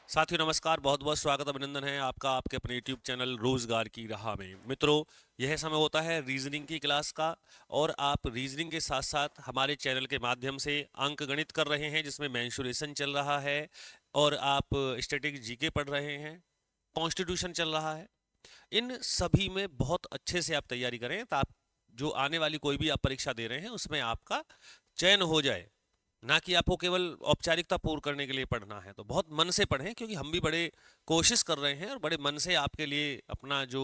साथियों नमस्कार, बहुत बहुत स्वागत अभिनंदन है आपका आपके अपने यूट्यूब चैनल रोजगार की राह में। मित्रों, यह समय होता है रीजनिंग की क्लास का। और आप रीजनिंग के साथ साथ हमारे चैनल के माध्यम से अंक गणित कर रहे हैं, जिसमें मेंशुरेशन चल रहा है। और आप स्टैटिक जीके पढ़ रहे हैं, कॉन्स्टिट्यूशन चल रहा है। इन सभी में बहुत अच्छे से आप तैयारी करें, तो आप जो आने वाली कोई भी आप परीक्षा दे रहे हैं उसमें आपका चयन हो जाए। ना कि आपको केवल औपचारिकता पूर्ण करने के लिए पढ़ना है। तो बहुत मन से पढ़ें, क्योंकि हम भी बड़े कोशिश कर रहे हैं और बड़े मन से आपके लिए अपना जो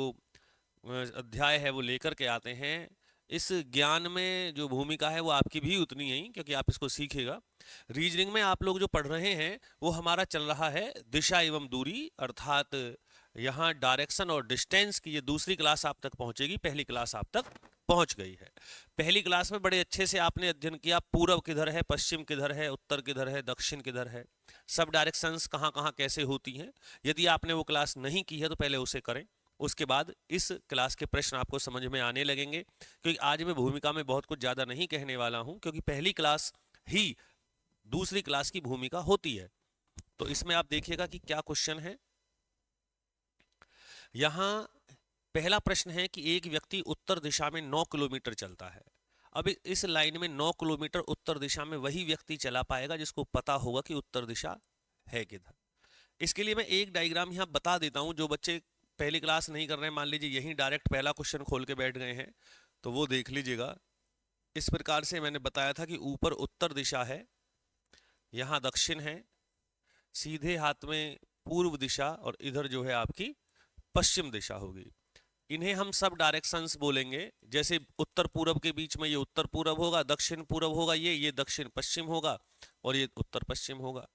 अध्याय है वो लेकर के आते हैं। इस ज्ञान में जो भूमिका है वो आपकी भी उतनी ही, क्योंकि आप इसको सीखेगा। रीजनिंग में आप लोग जो पढ़ रहे हैं वो हमारा चल रहा है दिशा एवं दूरी, अर्थात यहाँ डायरेक्शन और डिस्टेंस की ये दूसरी क्लास आप तक पहुंचेगी। पहली क्लास आप तक पहुंच गई है। पहली क्लास में बड़े अच्छे से आपने अध्ययन किया, पूरब किधर है, पश्चिम किधर है, उत्तर किधर है, दक्षिण किधर है, सब डायरेक्शंस कहाँ कहाँ कैसे होती हैं। यदि आपने वो क्लास नहीं की है तो पहले उसे करें। उसके बाद इस क्लास के प्रश्न आपको समझ में आने लगेंगे, क्योंकि आज मैं भूमिका में बहुत कुछ ज़्यादा नहीं कहने वाला हूं, क्योंकि पहली क्लास ही दूसरी क्लास की भूमिका होती है। तो इसमें आप देखिएगा कि क्या क्वेश्चन है। यहाँ पहला प्रश्न है कि एक व्यक्ति उत्तर दिशा में 9 किलोमीटर चलता है। अब इस लाइन में 9 किलोमीटर उत्तर दिशा में वही व्यक्ति चला पाएगा जिसको पता होगा कि उत्तर दिशा है किधर। इसके लिए मैं एक डायग्राम यहाँ बता देता हूँ। जो बच्चे पहली क्लास नहीं कर रहे हैं, मान लीजिए यहीं डायरेक्ट पहला क्वेश्चन खोल के बैठ गए हैं, तो वो देख लीजिएगा। इस प्रकार से मैंने बताया था कि ऊपर उत्तर दिशा है, यहाँ दक्षिण है, सीधे हाथ में पूर्व दिशा, और इधर जो है आपकी पश्चिम दिशा होगी। इन्हें हम सब डायरेक्शंस बोलेंगे। जैसे उत्तर पूरब के बीच में ये उत्तर पूरब होगा, दक्षिण पूरब होगा, ये दक्षिण पश्चिम होगा, और ये उत्तर पश्चिम होगा।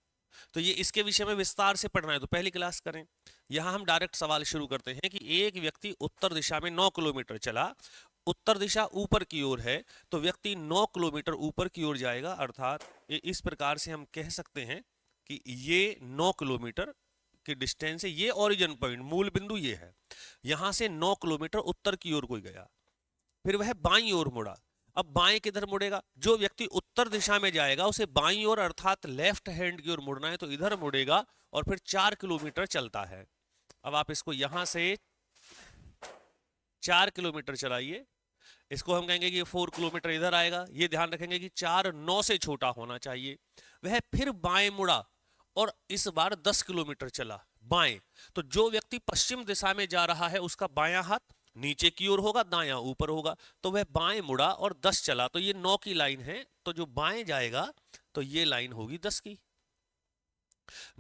तो ये इसके विषय में विस्तार से पढ़ना है तो पहली क्लास करें। यहां हम डायरेक्ट सवाल शुरू करते हैं कि एक व्यक्ति उत्तर दिशा में 9 किलोमीटर चला। उत्तर दिशा ऊपर की ओर है, तो व्यक्ति 9 किलोमीटर ऊपर की ओर जाएगा। अर्थात इस प्रकार से हम कह सकते हैं कि ये 9 किलोमीटर की डिस्टेंस है। ये ओरिजिन पॉइंट, मूल बिंदु ये है। यहां से 9 किलोमीटर उत्तर की ओर कोई गया, फिर वह बाईं ओर मुड़ा। अब बाएं किधर मुड़ेगा? जो व्यक्ति उत्तर दिशा में जाएगा उसे बाईं ओर अर्थात लेफ्ट हैंड की ओर मुड़ना है, तो इधर मुड़ेगा और फिर 4 किलोमीटर चलता है। अब आप इसको यहां से 4 किलोमीटर चलाइए। इसको हम कहेंगे कि ये 4 किलोमीटर इधर आएगा। ये ध्यान रखेंगे कि 4 9 से छोटा होना चाहिए। वह फिर बाएं मुड़ा और इस बार 10 किलोमीटर चला बाएं। तो जो व्यक्ति पश्चिम दिशा में जा रहा है उसका बायां हाथ नीचे की ओर होगा, दायां ऊपर होगा। तो वह बाएं मुड़ा और 10 चला, तो ये 9 की लाइन है। तो जो बाएं जाएगा तो ये लाइन होगी 10 की।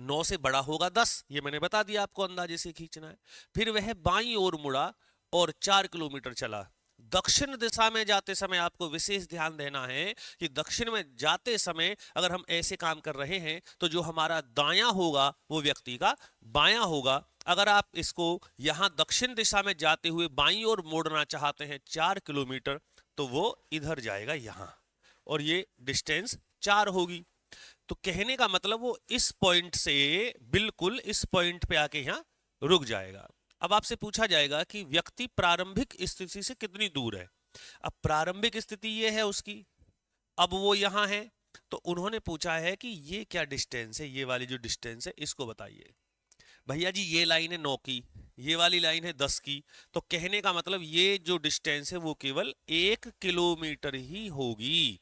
9 से बड़ा होगा 10, ये मैंने बता दिया आपको, अंदाजे से खींचना है। फिर वह बाईं ओर मुड़ा और 4 किलोमीटर चला। दक्षिण दिशा में जाते समय आपको विशेष ध्यान देना है कि दक्षिण में जाते समय अगर हम ऐसे काम कर रहे हैं तो जो हमारा दायां होगा वो व्यक्ति का बायां होगा। अगर आप इसको यहां दक्षिण दिशा में जाते हुए बाईं ओर मोड़ना चाहते हैं 4 किलोमीटर, तो वो इधर जाएगा यहां, और ये डिस्टेंस 4 होगी। तो कहने का मतलब वो इस पॉइंट से बिल्कुल इस पॉइंट पे आके यहां रुक जाएगा। अब आपसे पूछा जाएगा कि व्यक्ति प्रारंभिक स्थिति से कितनी दूर है। अब प्रारंभिक स्थिति ये है उसकी, अब वो यहां है। तो उन्होंने पूछा है कि ये क्या डिस्टेंस है, ये वाली जो डिस्टेंस है इसको बताइए। भैया जी ये लाइन है 9 की, ये वाली लाइन है 10 की। तो कहने का मतलब ये जो डिस्टेंस है वो केवल 1 किलोमीटर ही होगी।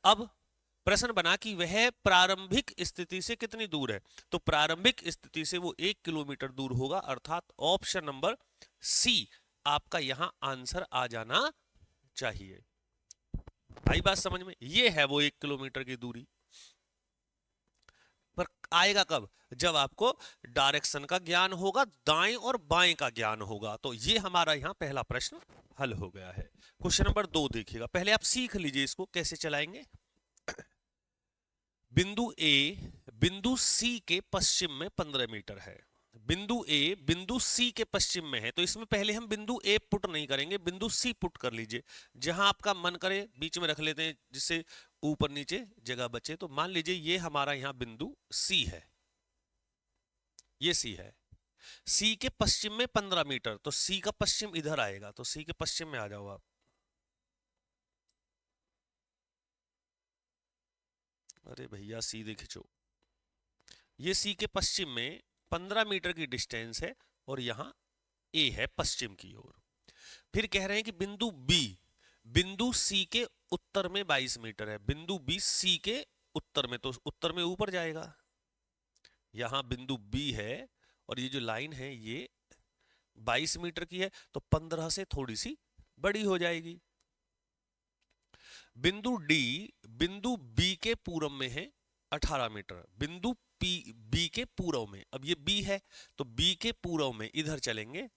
अब प्रश्न बना कि वह प्रारंभिक स्थिति से कितनी दूर है। तो प्रारंभिक स्थिति से वो 1 किलोमीटर दूर होगा, अर्थात ऑप्शन नंबर सी आपका यहां आंसर आ जाना चाहिए। आई बात समझ में? ये है वो 1 किलोमीटर की दूरी। पर आएगा कब? जब आपको डायरेक्शन का ज्ञान होगा, दाएं और बाएं का ज्ञान होगा। तो ये हमारा यहां पहला प्रश्न हल हो गया है। क्वेश्चन नंबर 2 देखिएगा, पहले आप सीख लीजिए इसको कैसे चलाएंगे। बिंदु ए बिंदु सी के पश्चिम में 15 मीटर है। बिंदु ए बिंदु सी के पश्चिम में है, तो इसमें पहले हम बिंदु ए पुट नहीं करेंगे, बिंदु सी पुट कर लीजिए। जहां आपका मन करे बीच में रख लेते हैं, जिससे ऊपर नीचे जगह बचे। तो मान लीजिए ये हमारा यहां बिंदु सी है, ये सी है। सी के पश्चिम में 15 मीटर, तो सी का पश्चिम इधर आएगा। तो सी के पश्चिम में आ जाओ आप। अरे भैया सीधे खींचो। ये सी के पश्चिम में 15 मीटर की डिस्टेंस है और यहां ए है पश्चिम की ओर। फिर कह रहे हैं कि बिंदु बी, बिंदु सी के उत्तर में 22 मीटर है। बिंदु बी सी के उत्तर में, तो उत्तर में ऊपर जाएगा। यहां बिंदु बी है और ये जो लाइन है ये 22 मीटर की है, तो 15 से थोड़ी सी बड़ी हो जाएगी। बिंदु डी, बिंदु बी के पूरब में है 18 मीटर। बिंदु पी, बी के पूरब में, अब ये बी है तो बी के पूरब में इधर चलेंगे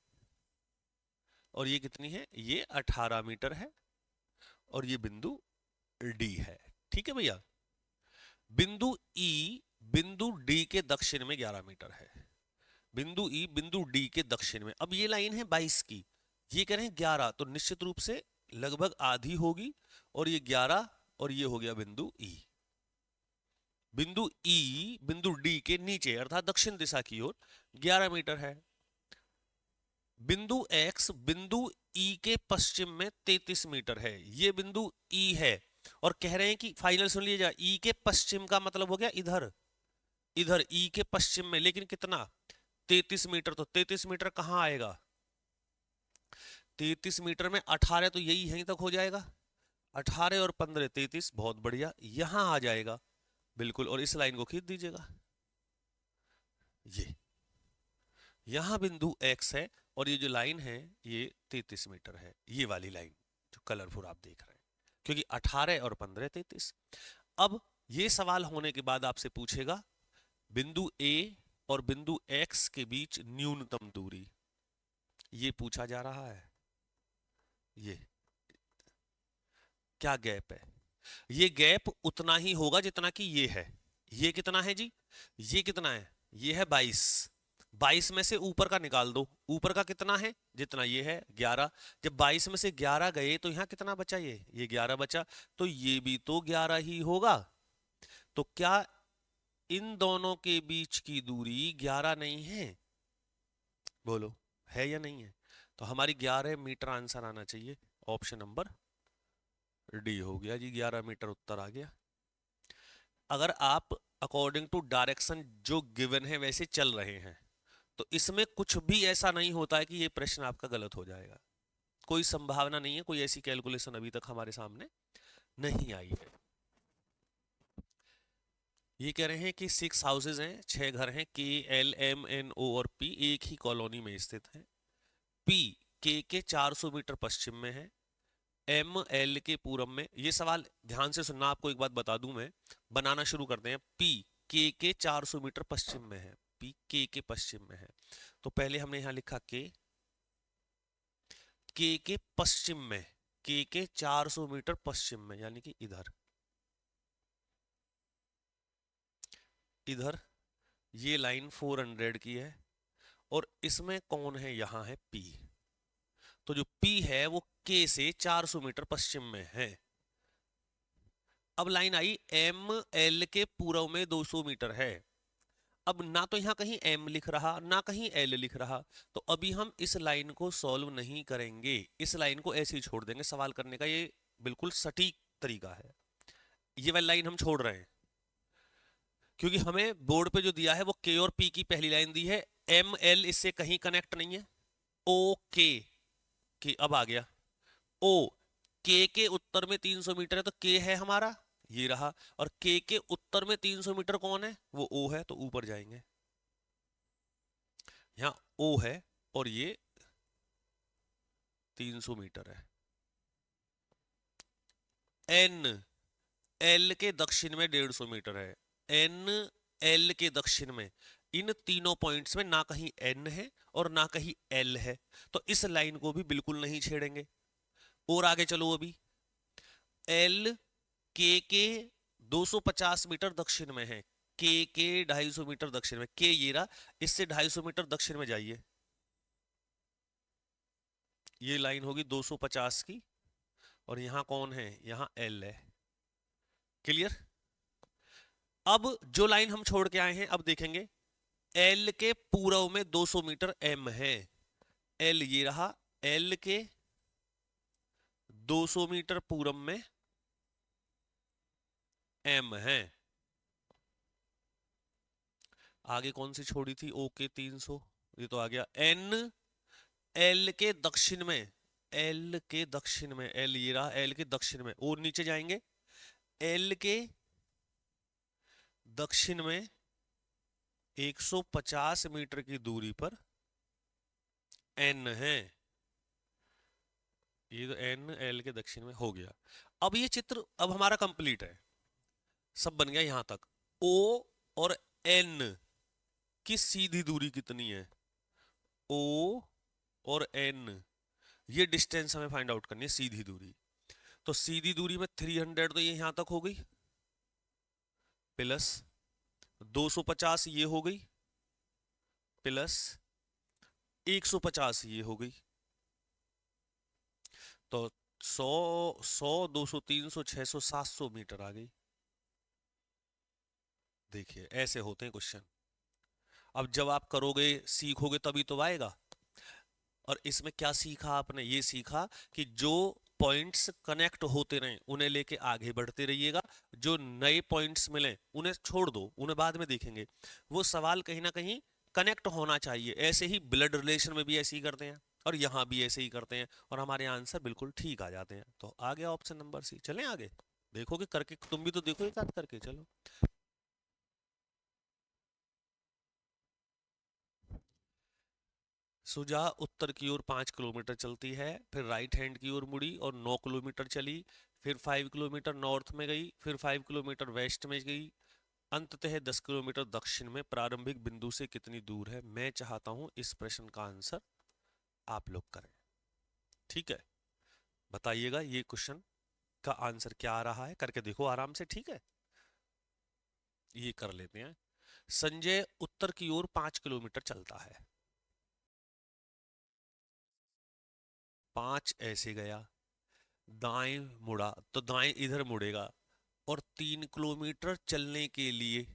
और ये कितनी है, ये 18 मीटर है और ये बिंदु डी है। ठीक है भैया। बिंदु ई, बिंदु डी के दक्षिण में 11 मीटर है। बिंदु ई बिंदु डी के दक्षिण में। अब ये लाइन है 22 की, ये कह रहे हैं 11, तो निश्चित रूप से लगभग आधी होगी और ये 11 और ये हो गया बिंदु ई। बिंदु ई बिंदु डी के नीचे अर्थात दक्षिण दिशा की ओर 11 मीटर है। बिंदु एक्स बिंदु ई के पश्चिम में 33 मीटर है। ये बिंदु ई है और कह रहे हैं कि फाइनल सुन लीजिएगा, ई के पश्चिम का मतलब हो गया इधर, इधर ई के पश्चिम में, लेकिन कितना, 33 मीटर। तो 33 मीटर कहां आएगा, 33 मीटर में 18 तो यही यहीं तक हो जाएगा, 18 और 15 33, बहुत बढ़िया, यहां आ जाएगा बिल्कुल। और इस लाइन को खींच दीजिएगा, ये यहां बिंदु एक्स है और ये जो लाइन है ये 33 मीटर है, ये वाली लाइन जो कलरफुल आप देख रहे हैं, क्योंकि 18 और 15 33। अब ये सवाल होने के बाद आपसे पूछेगा बिंदु ए और बिंदु एक्स के बीच न्यूनतम दूरी, ये पूछा जा रहा है। ये क्या गैप है, ये गैप उतना ही होगा जितना कि ये है। ये कितना है जी, ये कितना है, ये है 22, 22 में से ऊपर का निकाल दो, ऊपर का कितना है, जितना ये है 11। जब 22 में से 11 गए तो यहां कितना बचा, ये 11 बचा, तो ये भी तो 11 ही होगा। तो क्या इन दोनों के बीच की दूरी 11 नहीं है, बोलो है या नहीं है। तो हमारी 11 मीटर आंसर आना चाहिए, ऑप्शन नंबर डी हो गया जी, 11 मीटर उत्तर आ गया। अगर आप अकॉर्डिंग टू डायरेक्शन जो गिवन है वैसे चल रहे हैं तो इसमें कुछ भी ऐसा नहीं होता है कि ये प्रश्न आपका गलत हो जाएगा, कोई संभावना नहीं है, कोई ऐसी कैलकुलेशन अभी तक हमारे सामने नहीं आई है। ये कह रहे हैं कि 6 हाउसेज हैं, 6 घर हैं, के एल एम एन ओ और पी एक ही कॉलोनी में स्थित हैं। पी के 400 मीटर पश्चिम में है, एम एल के पूरब में। ये सवाल ध्यान से सुनना, आपको एक बात बता दूं मैं, बनाना शुरू करते हैं। पी के 400 मीटर पश्चिम में है, पी के पश्चिम में है, तो पहले हमने यहां लिखा के पश्चिम में, के 400 मीटर पश्चिम में, यानी कि इधर, इधर ये लाइन 400 की है और इसमें कौन है, यहां है पी। तो जो पी है वो के से 400 मीटर पश्चिम में है। अब लाइन आई एम एल के पूर्व में 200 मीटर है। अब ना तो यहां कहीं एम लिख रहा ना कहीं एल लिख रहा, तो अभी हम इस लाइन को सॉल्व नहीं करेंगे, इस लाइन को ऐसे ही छोड़ देंगे। सवाल करने का ये बिल्कुल सटीक तरीका है, ये वाली लाइन हम छोड़ रहे हैं क्योंकि हमें बोर्ड पे जो दिया है वो के और पी की पहली लाइन दी है, एम एल इससे कहीं कनेक्ट नहीं है। ओ के अब आ गया, ओ के उत्तर में 300 मीटर है तो के है हमारा, ये रहा, और के उत्तर में 300 मीटर कौन है, वो ओ है, तो ऊपर जाएंगे, यहां ओ है और ये 300 मीटर है। एन एल के दक्षिण में 150 मीटर है, एन एल के दक्षिण में, इन तीनों पॉइंट्स में ना कहीं एन है और ना कहीं एल है, तो इस लाइन को भी बिल्कुल नहीं छेड़ेंगे। और आगे चलो, अभी एल के 250 मीटर दक्षिण में है, के 250 मीटर दक्षिण में, के ये रहा, इससे 250 मीटर दक्षिण में जाइए, ये लाइन होगी 250 की, और यहां कौन है, यहां एल है। क्लियर। अब जो लाइन हम छोड़ के आए हैं, अब देखेंगे एल के पूर्व में 200 मीटर एम है, एल ये रहा, एल के 200 मीटर पूर्व में एम है। आगे कौन सी छोड़ी थी, ओ के 300, ये तो आ गया। एन एल के दक्षिण में, एल के दक्षिण में, एल ये रहा, एल के दक्षिण में, और नीचे जाएंगे, एल के दक्षिण में 150 मीटर की दूरी पर एन है। ये तो एन एल के दक्षिण में हो गया। अब ये चित्र अब हमारा कंप्लीट है, सब बन गया यहां तक। ओ और एन की सीधी दूरी कितनी है, ओ और एन, ये डिस्टेंस हमें फाइंड आउट करनी है, सीधी दूरी। तो सीधी दूरी में 300 तो ये यहां तक हो गई, प्लस 250 ये हो गई, प्लस 150 ये हो गई। तो 100 100 200 300 600 700 मीटर आ गई। देखिए ऐसे होते हैं क्वेश्चन। अब जब आप करोगे सीखोगे तभी तो आएगा। और इसमें क्या सीखा आपने, ये सीखा कि जो पॉइंट्स कनेक्ट होते रहे उन्हें लेके आगे बढ़ते रहिएगा, जो नए पॉइंट्स मिले उन्हें छोड़ दो, उन्हें बाद में देखेंगे। वो सवाल कहीं ना कहीं कनेक्ट होना चाहिए। ऐसे ही ब्लड रिलेशन में भी ऐसे ही करते हैं, और यहाँ भी ऐसे ही करते हैं, और हमारे आंसर बिल्कुल ठीक आ जाते हैं। तो आ गया ऑप्शन नंबर सी। चलें आगे, देखोगे करके, तुम भी तो देखो एक आध करके। चलो, सुजा उत्तर की ओर 5 किलोमीटर चलती है, फिर राइट हैंड की ओर मुड़ी और 9 किलोमीटर चली, फिर 5 किलोमीटर नॉर्थ में गई, फिर 5 किलोमीटर वेस्ट में गई, अंततः 10 किलोमीटर दक्षिण में। प्रारंभिक बिंदु से कितनी दूर है? मैं चाहता हूं इस प्रश्न का आंसर आप लोग करें। ठीक है, बताइएगा ये क्वेश्चन का आंसर क्या आ रहा है, करके देखो आराम से। ठीक है, ये कर लेते हैं। संजय उत्तर की ओर 5 किलोमीटर चलता है, 5 ऐसे गया, दाएं मुड़ा तो दाएं इधर मुड़ेगा, और 3 किलोमीटर चलने के लिए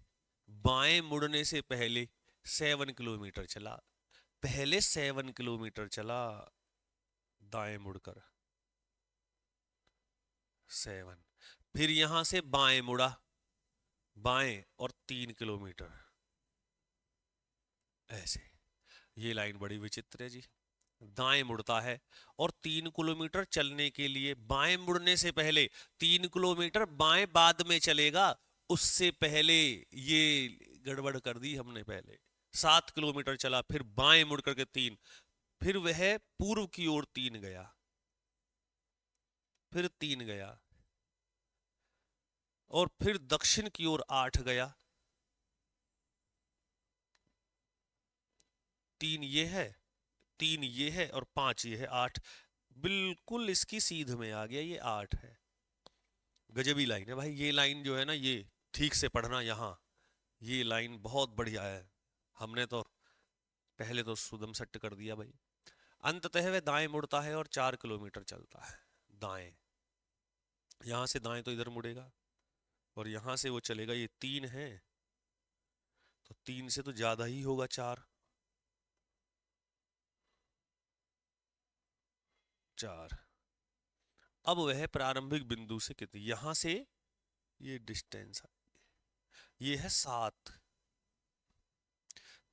बाएं मुड़ने से पहले 7 किलोमीटर चला। पहले 7 किलोमीटर चला दाएं मुड़कर, 7, फिर यहां से बाएं मुड़ा, बाएं और 3 किलोमीटर ऐसे। ये लाइन बड़ी विचित्र है जी। दाएं मुड़ता है और 3 किलोमीटर चलने के लिए बाएं मुड़ने से पहले 3 किलोमीटर बाएं बाद में चलेगा, उससे पहले ये गड़बड़ कर दी हमने। पहले 7 किलोमीटर चला, फिर बाएं मुड़ करके 3, फिर वह पूर्व की ओर 3 गया, फिर 3 गया, और फिर दक्षिण की ओर 8 गया। 3 ये है, 3 ये है, और 5 ये है, 8। बिल्कुल इसकी सीध में आ गया, ये 8 है। गजबी लाइन है भाई ये लाइन, जो है ना, ये ठीक से पढ़ना यहाँ। ये लाइन बहुत बढ़िया है, हमने तो पहले तो सुदम सट्ट कर दिया भाई। अंततः वह दाएं मुड़ता है और 4 किलोमीटर चलता है दाएं। यहां से दाएं तो इधर मुड़ेगा, और यहां से वो चलेगा, ये 3 है, तो 3 से तो ज्यादा ही होगा, 4, 4। अब वह प्रारंभिक बिंदु से कितनी, यहां से ये डिस्टेंस, ये है 7,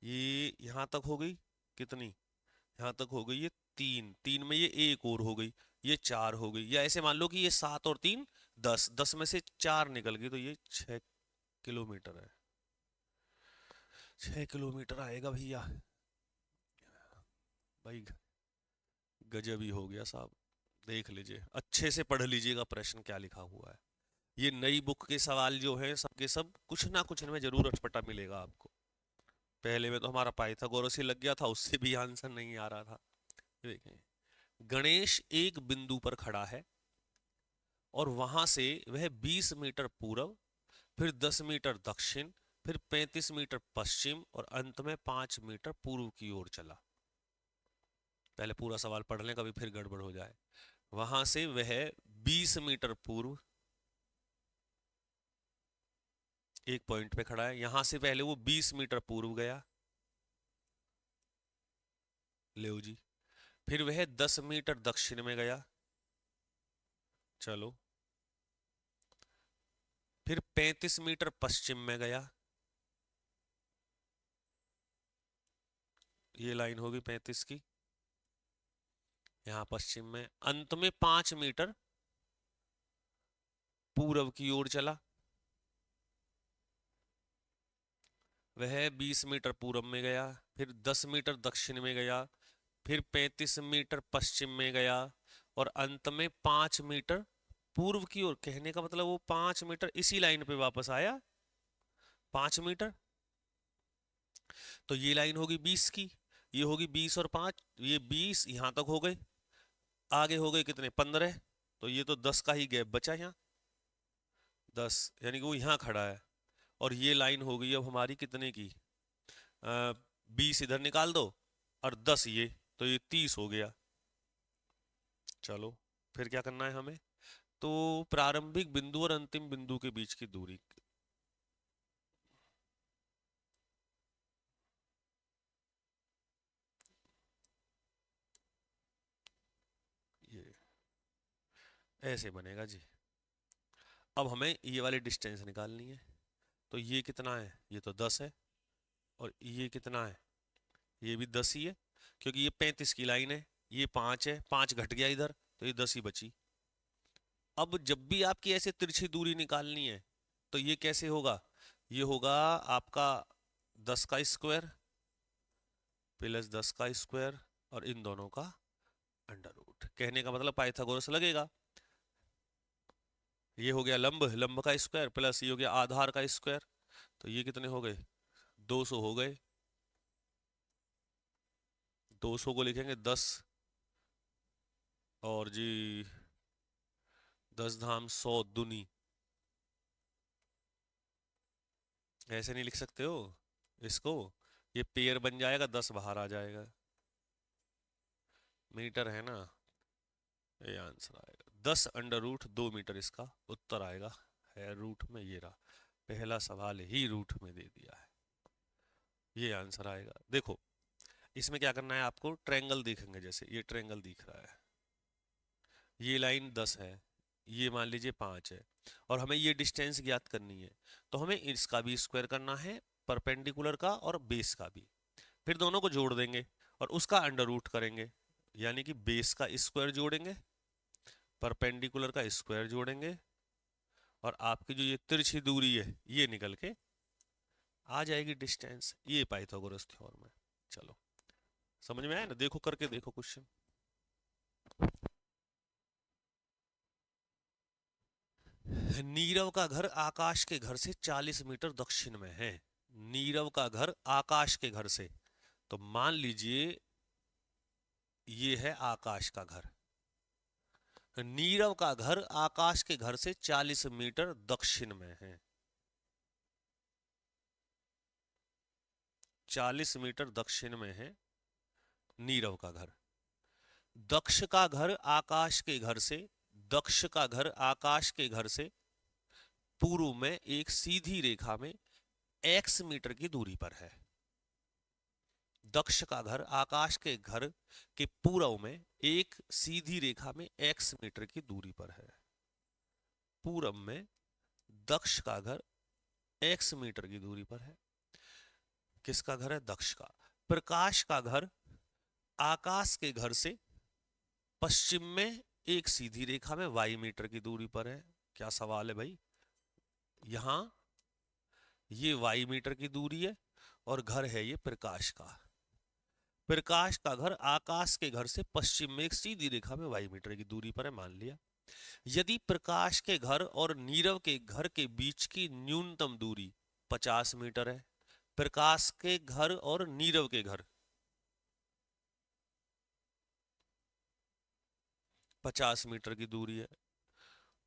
ये यहां तक हो गई कितनी, यहां तक हो गई ये 3, 3 में ये एक और हो गई, ये 4 हो गई। या ऐसे मान लो कि ये 7 और 3 10, 10 में से 4 निकल गई, तो ये 6 किलोमीटर है। 6 किलोमीटर आएगा भैया। भाई गजब ही हो गया साहब। देख लीजिए, अच्छे से पढ़ लीजिएगा प्रश्न क्या लिखा हुआ है। ये नई बुक के सवाल जो है सबके सब कुछ ना कुछ इनमें जरूर अटपटा मिलेगा आपको। पहले में तो हमारा पाइथागोरस ही लग गया था, उससे भी आंसर नहीं आ रहा था। देखें, गणेश एक बिंदु पर खड़ा है, और वहां से वह 20 मीटर पूर्व, फिर 10 मीटर दक्षिण, फिर 35 मीटर पश्चिम, और अंत में 5 मीटर पूर्व की ओर चला। पहले पूरा सवाल पढ़ लें, कभी फिर गड़बड़ हो जाए। वहां से वह 20 मीटर पूर्व एक पॉइंट पे खड़ा है, यहां से पहले वो 20 मीटर पूर्व गया, ले जी। फिर वह 10 मीटर दक्षिण में गया, चलो। फिर 35 मीटर पश्चिम में गया, ये लाइन होगी 35 की, यहाँ पश्चिम में, अंत में 5 मीटर पूर्व की ओर चला, वह 20 मीटर पूर्व में गया, फिर 10 मीटर दक्षिण में गया, फिर 35 मीटर पश्चिम में गया, और अंत में 5 मीटर पूर्व की ओर। कहने का मतलब वो 5 मीटर इसी लाइन पे वापस आया, 5 मीटर। तो ये लाइन होगी 20 की, ये होगी 20 और 5, ये 20 यहां तक हो गए, आगे हो गए कितने, 15। तो ये तो 10 का ही गैप बचा यहाँ, 10, यानी कि वो यहाँ खड़ा है। और ये लाइन हो गई अब हमारी कितने की, 20 इधर निकाल दो और 10 ये, तो ये 30 हो गया। चलो फिर क्या करना है हमें, तो प्रारंभिक बिंदु और अंतिम बिंदु के बीच की दूरी, ये ऐसे बनेगा जी। अब हमें ये वाली डिस्टेंस निकालनी है, तो ये कितना है, ये तो 10 है, और ये कितना है, ये भी 10 ही है, क्योंकि ये 35 की लाइन है, ये 5 है, 5 घट गया इधर, तो ये 10 ही बची। अब जब भी आपकी ऐसे तिरछी दूरी निकालनी है, तो ये कैसे होगा, ये होगा आपका 10 का स्क्वायर प्लस 10 का स्क्वायर और इन दोनों का अंडर रूट। कहने का मतलब पाइथागोरस लगेगा। ये हो गया लंब, लंब का स्क्वायर प्लस ये हो गया आधार का स्क्वायर, तो ये कितने हो गए, 200 हो गए। 200 को लिखेंगे 10, और जी 10 धाम 100 दुनी, ऐसे नहीं लिख सकते हो इसको, ये पेयर बन जाएगा, 10 बाहर आ जाएगा, मीटर है ना, ये आंसर आएगा 10 अंडर रूट 2 मीटर, इसका उत्तर आएगा, है रूट में, ये रहा, पहला सवाल ही रूट में दे दिया है, ये आंसर आएगा। देखो इसमें क्या करना है आपको, ट्रायंगल देखेंगे, जैसे ये ट्रायंगल दिख रहा है, ये लाइन 10 है, ये मान लीजिए 5 है, और हमें ये डिस्टेंस ज्ञात करनी है, तो हमें इसका भी स्क्वायर करना है, परपेंडिकुलर का और बेस का भी, फिर दोनों को जोड़ देंगे और उसका अंडर रूट करेंगे, यानी कि बेस का स्क्वायर जोड़ेंगे, परपेंडिकुलर का स्क्वायर जोड़ेंगे, और आपकी जो ये तिरछी दूरी है ये निकल के आ जाएगी डिस्टेंस, ये पाइथागोरस थ्योरम है। चलो समझ में आया ना, देखो करके देखो क्वेश्चन। नीरव का घर आकाश के घर से 40 मीटर दक्षिण में है, नीरव का घर आकाश के घर से, तो मान लीजिए ये है आकाश का घर, नीरव का घर आकाश के घर से 40 मीटर दक्षिण में है, 40 मीटर दक्षिण में है नीरव का घर। दक्ष का घर आकाश के घर से, दक्ष का घर आकाश के घर से पूर्व में एक सीधी रेखा में x मीटर की दूरी पर है। दक्ष का घर आकाश के घर के पूर्व में एक सीधी रेखा में x मीटर की दूरी पर है। पूर्व में दक्ष का घर x मीटर की दूरी पर है। किसका घर है, दक्ष का। प्रकाश का घर आकाश के घर से पश्चिम में एक सीधी रेखा में y मीटर की दूरी पर है। क्या सवाल है भाई, यहां ये y मीटर की दूरी है और घर है ये प्रकाश का। प्रकाश का घर आकाश के घर से पश्चिम में एक सीधी रेखा में y मीटर की दूरी पर है, मान लिया। यदि प्रकाश के घर और नीरव के घर के बीच की न्यूनतम दूरी 50 मीटर है, प्रकाश के घर और नीरव के घर 50 मीटर की दूरी है,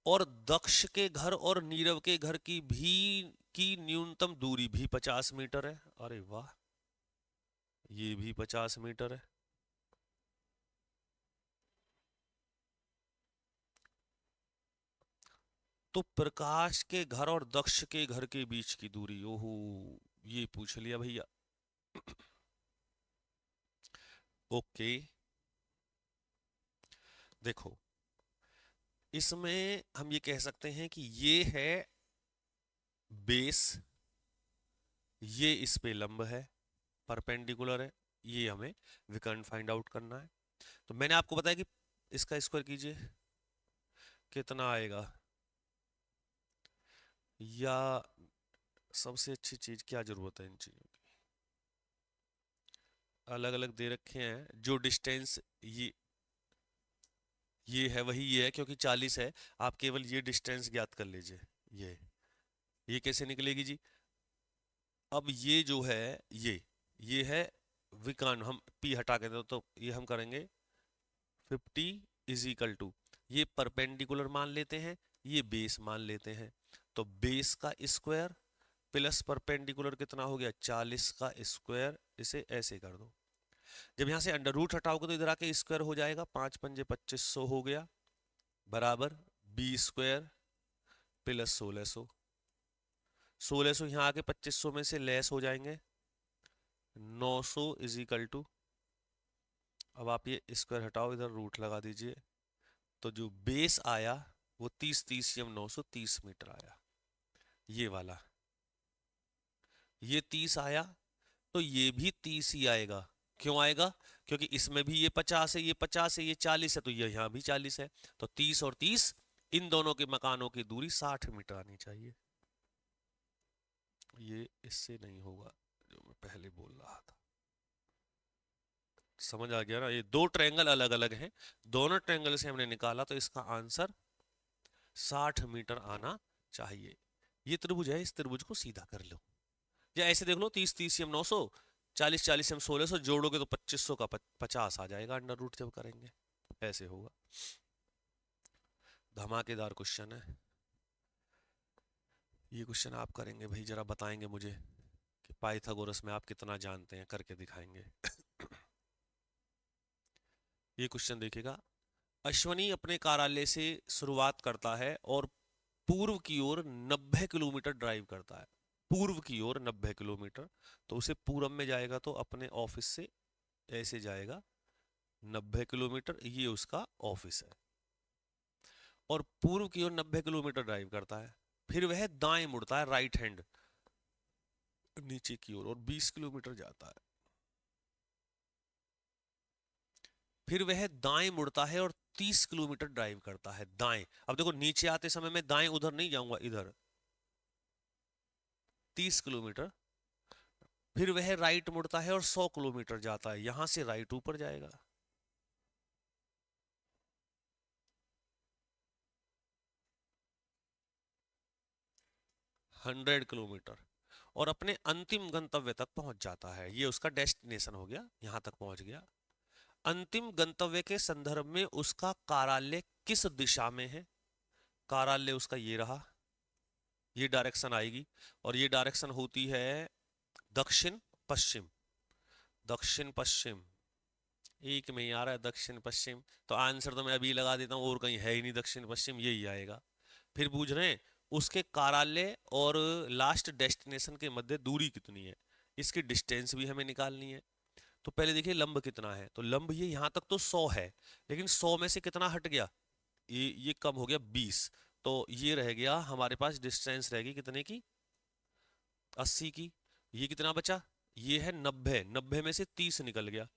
और दक्ष के घर और नीरव के घर की न्यूनतम दूरी भी 50 मीटर है। अरे वाह, ये भी 50 मीटर है। तो प्रकाश के घर और दक्ष के घर के बीच की दूरी, ओहो ये पूछ लिया भैया। ओके देखो, इसमें हम ये कह सकते हैं कि ये है बेस, ये इस पे लंब है, परपेंडिकुलर है, ये हमें विकर्ण फाइंड आउट करना है। तो मैंने आपको बताया कि इसका स्क्वायर कीजिए, कितना आएगा, या सबसे अच्छी चीज क्या जरूरत है इन चीजों की, अलग अलग दे रखे हैं जो डिस्टेंस ये है वही ये है, क्योंकि 40 है, आप केवल ये डिस्टेंस ज्ञात कर लीजिए। ये कैसे निकलेगी जी, अब ये जो है ये है विकर्ण, हम p हटा के दो तो ये हम करेंगे 50 इज इक्वल टू, ये परपेंडिकुलर मान लेते हैं, ये बेस मान लेते हैं, तो बेस का स्क्वायर प्लस परपेंडिकुलर कितना हो गया 40 का स्क्वायर, इसे ऐसे कर दो। जब यहां से अंडर रूट हटाओगे तो इधर आके स्क्वायर हो जाएगा, 5 पंजे 2500 हो गया, बराबर बी स्क्वायर प्लस 1600, 1600 यहाँ आके 2500 में से लेस हो जाएंगे, 900 इज इक्वल टू, अब आप ये स्क्वायर हटाओ इधर रूट लगा दीजिए, तो जो बेस आया वो 30 यम 930 मीटर आया, ये वाला, ये 30 आया तो ये भी 30 ही आएगा। क्यों आएगा, क्योंकि इसमें भी ये 50 है, ये 50 है, ये 40 है, तो ये यहाँ भी 40 है, तो 30 और 30, इन दोनों के मकानों की दूरी 60 मीटर आनी चाहिए। ये इससे नहीं होगा जो मैं पहले बोल रहा था, समझ आ गया ना, ये दो ट्रायंगल अलग अलग हैं, दोनों ट्रायंगल से हमने निकाला तो इसका आंसर 60 मीटर आना चाहिए। ये त्रिभुज है, इस त्रिभुज को सीधा कर लो, या ऐसे देख लो 30 एम 900, 40 एम 1600 जोड़ोगे तो 2500 का 50 आ जाएगा अंडर रूट जब करेंगे, ऐसे होगा। धमाकेदार क्वेश्चन है ये, क्वेश्चन आप करेंगे भाई, जरा बताएंगे मुझे कि पाइथागोरस में आप कितना जानते हैं, करके दिखाएंगे। ये क्वेश्चन देखिएगा, अश्वनी अपने कार्यालय से शुरुआत करता है और पूर्व की ओर 90 किलोमीटर ड्राइव करता है, पूर्व की ओर 90 किलोमीटर, तो उसे पूरब में जाएगा तो अपने ऑफिस से ऐसे जाएगा 90 किलोमीटर, ये उसका ऑफिस है, और पूर्व की ओर 90 किलोमीटर ड्राइव करता है, फिर वह दाएं मुड़ता है राइट हैंड नीचे की ओर और 20 किलोमीटर जाता है, फिर वह दाएं मुड़ता है और 30 किलोमीटर ड्राइव करता है दाएं। अब देखो नीचे आते समय मैं दाएं उधर नहीं जाऊंगा, इधर 30 किलोमीटर, फिर वह राइट मुड़ता है और 100 किलोमीटर जाता है, यहां से राइट ऊपर जाएगा, 100 किलोमीटर, और अपने अंतिम गंतव्य तक पहुंच जाता है, ये उसका डेस्टिनेशन हो गया, यहां तक पहुंच गया। अंतिम गंतव्य के संदर्भ में उसका कार्यालय किस दिशा में है, कार्यालय उसका ये रहा, ये डायरेक्शन आएगी, और ये डायरेक्शन होती है दक्षिण पश्चिम, दक्षिण पश्चिम, एक में ही आ रहा है दक्षिण पश्चिम, तो आंसर तो मैं अभी लगा देता हूँ, और कहीं है ही नहीं दक्षिण पश्चिम, यही आएगा। फिर पूछ रहे हैं उसके कार्यालय और लास्ट डेस्टिनेशन के मध्य दूरी कितनी है, इसकी डिस्टेंस भी हमें निकालनी है। तो पहले देखिए लंब कितना है, तो लंब ये यहाँ तक तो 100 है, लेकिन 100 में से कितना हट गया, ये कम हो गया 20, तो ये रह गया हमारे पास डिस्टेंस रहेगी कितने की, 80 की, ये कितना बचा, ये है 90, 90 में से 30 निकल गया,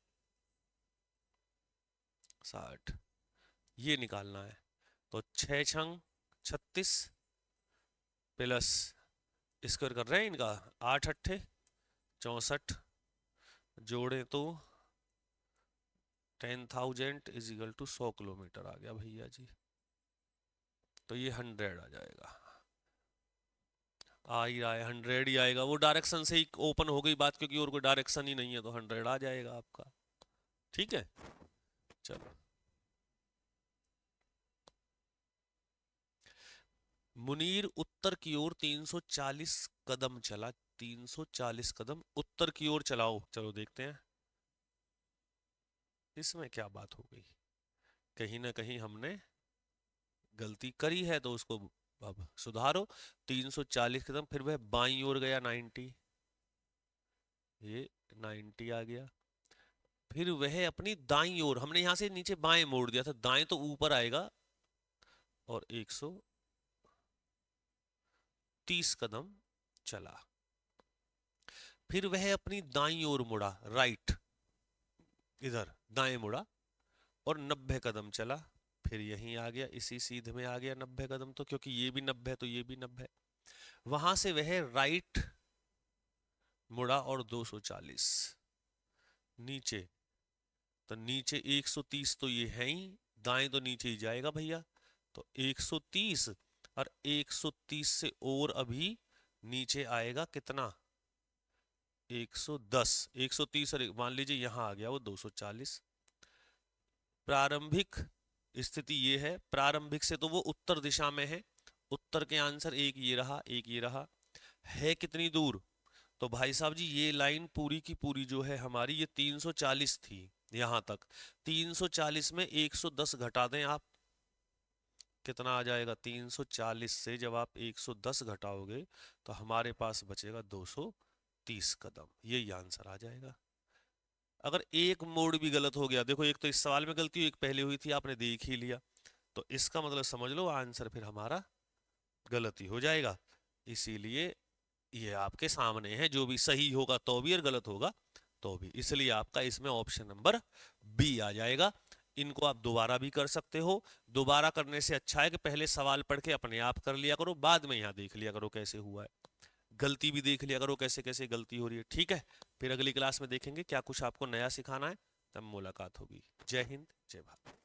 60, ये निकालना है, तो 6 छंग 36 प्लस स्क्वायर कर रहे हैं इनका, 8 अट्ठे 64, जोड़े तो 10,000 इज इक्वल टू 100 किलोमीटर आ गया भैया जी, तो ये 100 आ जाएगा, आ ही रहा है 100 ही आएगा, वो डायरेक्शन से ही ओपन हो गई बात, क्योंकि और कोई डायरेक्शन ही नहीं है, तो 100 आ जाएगा आपका। ठीक है, चलो। मुनीर उत्तर की ओर 340 कदम चला, 340 कदम उत्तर की ओर चलाओ, चलो देखते हैं इसमें क्या बात हो गई, कहीं ना कहीं हमने गलती करी है, तो उसको अब सुधारो। 340 कदम, फिर वह बाईं ओर गया 90, ये 90 आ गया, फिर वह अपनी दाईं ओर, हमने यहां से नीचे बाएं मोड़ दिया था, दाएं तो ऊपर आएगा, और 130 कदम चला, फिर वह अपनी दाईं ओर मुड़ा राइट, इधर दाएं मुड़ा और 90 कदम चला, फिर यहीं आ गया, इसी सीध में आ गया 90 कदम, तो क्योंकि ये भी 90 तो ये भी 90। वहां से वह राइट मुड़ा और 240 नीचे, तो नीचे 130 तो ये है ही, दाएं तो नीचे ही जाएगा भैया, तो 130, और 130 से और अभी नीचे आएगा कितना, 110, 130 और मान लीजिए यहां आ गया वो 240। प्रारंभिक स्थिति ये है, प्रारंभिक से तो वो उत्तर दिशा में है, उत्तर के आंसर एक ये रहा, एक ये रहा, है कितनी दूर, तो भाई साहब जी ये लाइन पूरी की पूरी जो है हमारी, ये 340 थी यहां तक, 340 में 110 घटा दें आप, कितना आ जाएगा, 340 से जब आप 110 घटाओगे तो हमारे पास बचेगा 230 कदम, यही आंसर आ जाएगा। अगर एक मोड़ भी गलत हो गया, देखो एक तो इस सवाल में गलती हुई, एक पहले हुई थी, आपने देख ही लिया, तो इसका मतलब समझ लो आंसर फिर हमारा गलती हो जाएगा। इसीलिए ये आपके सामने है, जो भी सही होगा तो भी और गलत होगा तो भी, इसलिए आपका इसमें ऑप्शन नंबर बी आ जाएगा। इनको आप दोबारा भी कर सकते हो, दोबारा करने से अच्छा है कि पहले सवाल पढ़ के अपने आप कर लिया करो, बाद में यहाँ देख लिया करो कैसे हुआ है, गलती भी देख लिया करो कैसे कैसे गलती हो रही है, ठीक है। फिर अगली क्लास में देखेंगे क्या कुछ आपको नया सिखाना है, तब मुलाकात होगी। जय हिंद, जय भारत।